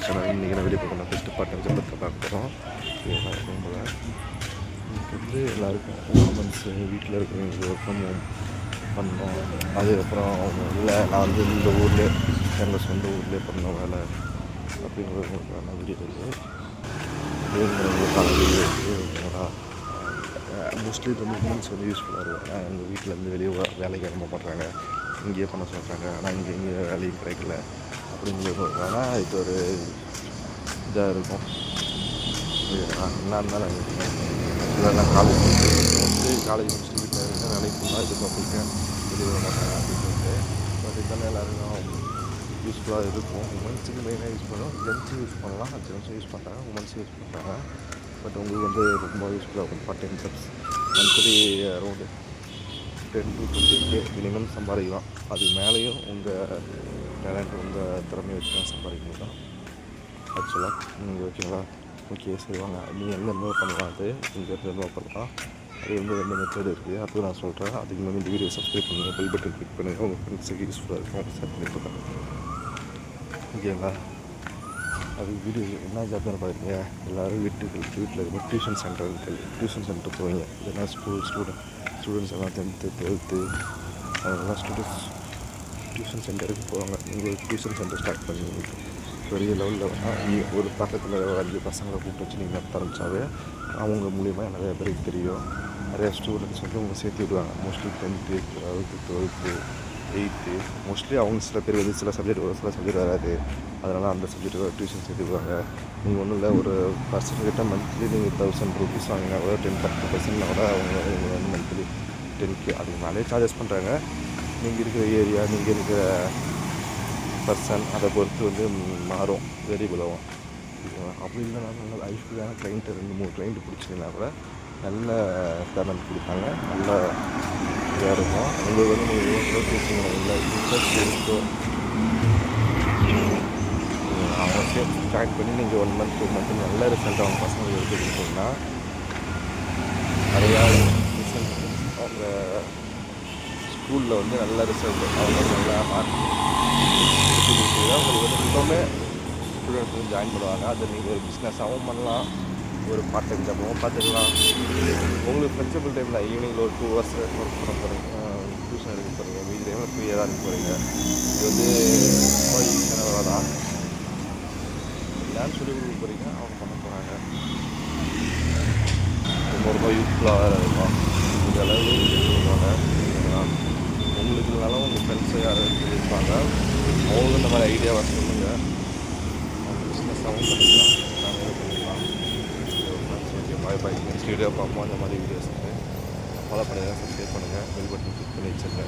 Channel. இன்றைக்கி நான் வெளியே போகணும் ஃபஸ்ட்டு பார்ட் டைம் ஜப்பத்தை பார்க்க போகிறோம். போல் இன்றைக்கி வந்து எல்லாருக்கும் உமன்ஸு வீட்டில் இருக்கிறவங்களுக்கு ஒர்க் ஃப்ரம் ஹோம் பண்ணோம். அதுக்கப்புறம் இல்லை நான் வந்து இந்த ஊர்லேயே எங்கள் சொந்த ஊர்லேயே பண்ணோம் வேலை அப்படிங்கிறவங்களுக்கான வீடியோ இருக்குது. இவங்களுக்கான வீடியோ இருக்குது. மோஸ்ட்லி இது வந்து உமன்ஸ் வந்து யூஸ்ஃபுல்லாக இருக்கும். எங்கள் வீட்டிலேருந்து வெளியே வேலைக்கு அனுப்ப பண்ணுறாங்க, இங்கேயே பண்ண சொல்கிறாங்க, ஆனால் இங்கே வேலையும் கிடைக்கல அப்படிங்கிறதுனால இது ஒரு இதாக இருக்கும். என்ன இருந்தாலும் நான் காலேஜ் மோஸ்ட்லி காலேஜ் முடிச்சுட்டு வீட்டில் இருக்க வேலைக்கு ஃபுல்லாக எதிர்பார்த்துருக்கேன், வெளியே வர மாட்டாங்க அப்படின்னு சொல்லிட்டு. பட் இதெல்லாம் எல்லாருக்கும் யூஸ்ஃபுல்லாக இருக்கும். உமன்ஸுக்கு மெயினாக யூஸ் பண்ணுவோம், ஜென்ஸும் யூஸ் பண்ணலாம், ஜென்ஸும் யூஸ் பண்ணுறாங்க, உமன்ஸும் யூஸ் பண்ணுறாங்க. பட் உங்களுக்கு வந்து ரொம்ப யூஸ்ஃபுல்லாக இருக்கும். Part time jobs monthly around 10 to 20K minimum சம்பாதிக்கலாம். அது மேலேயும் உங்கள் டேலண்ட் உங்கள் திறமையை வச்சு தான் சம்பாதிக்க முடியும் ஆக்சுவலாக. நீங்கள் ஓகேங்களா? ஓகே செய்வாங்க. நீங்கள் எங்கேருந்தோ பண்ணலாம், அது இங்கேருந்தோ பண்ணலாம். அது வந்து 2 மெத்தட் இருக்குது, அது நான் சொல்கிறேன். அதுக்கு முன்னாடி இந்த வீடியோ சப்ஸ்கிரைப் பண்ணுங்கள், பெல் பட்டன் கிளிக் பண்ணுங்கள். உங்கள் ஃப்ரெண்ட்ஸுக்கு யூஸ்ஃபுல்லாக இருக்கும், ஷேர் பண்ணி கொடுங்க. ஓகேங்களா? அது வீடியோ என்ன ஜாப்னு பார்க்குறீங்க? எல்லோரும் வீட்டில் இருக்கிற டியூஷன் சென்டர் போவீங்க. இதெல்லாம் ஸ்டூடெண்ட்ஸ் எல்லாம் 10th 12th அதெல்லாம் ஸ்டூடெண்ட்ஸ் டியூஷன் சென்டருக்கு போவாங்க. நீங்கள் ஒரு டியூஷன் சென்டர் ஸ்டார்ட் பண்ணி பெரிய லெவலில் வேணால் ஒரு பக்கத்தில் ஒரு 5 பசங்களை கூப்பிட்டு வச்சு நீங்கள் நடத்த ஆரம்பித்தாவே அவங்க மூலிமா நிறைய பேருக்கு தெரியும். நிறையா ஸ்டூடெண்ட்ஸ் வந்து அவங்க சேர்த்து விடுவாங்க. Mostly 10th 12th 8th mostly அவங்க சில பேர் வந்து சில சப்ஜெக்ட் வரும், சில சப்ஜெக்ட் வராது. அதனால் அந்த சப்ஜெக்ட்டுக்கு டியூஷன் சேர்த்து விடுவாங்க. நீங்கள் ஒன்றும் இல்லை, ஒரு பர்சன்கிட்ட மந்த்லி நீங்கள் 1000 rupees வாங்கினா கூட 10% கூட அவங்க வந்து மந்த்லி 10K அதுக்கு மேலே சார்ஜஸ் பண்ணுறாங்க. நீங்கள் இருக்கிற ஏரியா, நீங்கள் இருக்கிற பர்சன் அதை பொறுத்து வந்து மாறும், வேரியபிள் ஆகும். அப்படி இல்லைனா நல்ல ஐஃபுல்லான கிளைண்ட்டு 2-3 கிளைண்ட்டு பிடிச்சிங்கன்னா கூட நல்ல பேமெண்ட் கொடுப்பாங்க, நல்ல இதாக இருக்கும். உங்களுக்கு வந்து நீங்கள் எவ்வளோ பேசுங்க இல்லை இன்ட்ரெஸ்ட் இருக்கோ அவங்க சேர்த்து ஜாயின் பண்ணி நீங்கள் 1 month 2 month நல்ல ரிசல்ட் அவங்க பசங்களுக்கு எடுத்து கொடுத்தீங்கன்னா நிறையா ரிசல்ட் அவங்க ஸ்கூலில் வந்து நல்ல ரிசல்ட் அவங்க நல்லா மார்க் எடுத்து கொடுத்தீங்கன்னா உங்களுக்கு வந்து எப்போவுமே ஸ்டூடெண்ட்ஸ் வந்து ஜாயின் பண்ணுவாங்க. அதை நீங்கள் ஒரு பிஸ்னஸாகவும் பண்ணலாம், ஒரு பார்ட் டைம் ஜாபாகவும் பார்த்துக்கலாம். உங்களுக்கு ஃப்ளெக்சிபிள் டைமில் ஈவினிங்கில் ஒரு 2 hours ஒர்க் பண்ண போகிறீங்க, டியூஷன் எடுக்க போகிறீங்க, மீதி டைமில் ஃப்ரீயாக தான் இருக்க போகிறீங்க. இது வந்து ரொம்ப ஈஸியான வேலை தான். யார் சொல்லிக் கொடுக்க போகிறீங்க அவங்க பண்ண போகிறாங்க. ரொம்ப யூஸ்ஃபுல்லாக வேறு இருக்கும். இந்த அளவு சொல்லுவாங்க. உங்களுக்கு இல்லைனாலும் உங்கள் ஃப்ரெண்ட்ஸை யாரும் சொல்லியிருப்பாங்க, அவங்களும் இந்த மாதிரி ஐடியாவை சொல்லுங்கள். அவங்க பிஸ்னஸாகவும் பண்ணிக்கலாம், எல்லாமே பண்ணிக்கலாம். ஓகே, பாய். நெக்ஸ்ட் வீடியோ பார்ப்போம். அந்த மாதிரி வீடியோஸ் வந்து ஃபாலோ பண்ணுங்கள், சப்ஸ்கிரைப் பண்ணுங்கள், பெல் பட்டன் கிளிக் பண்ணி வச்சுருங்க.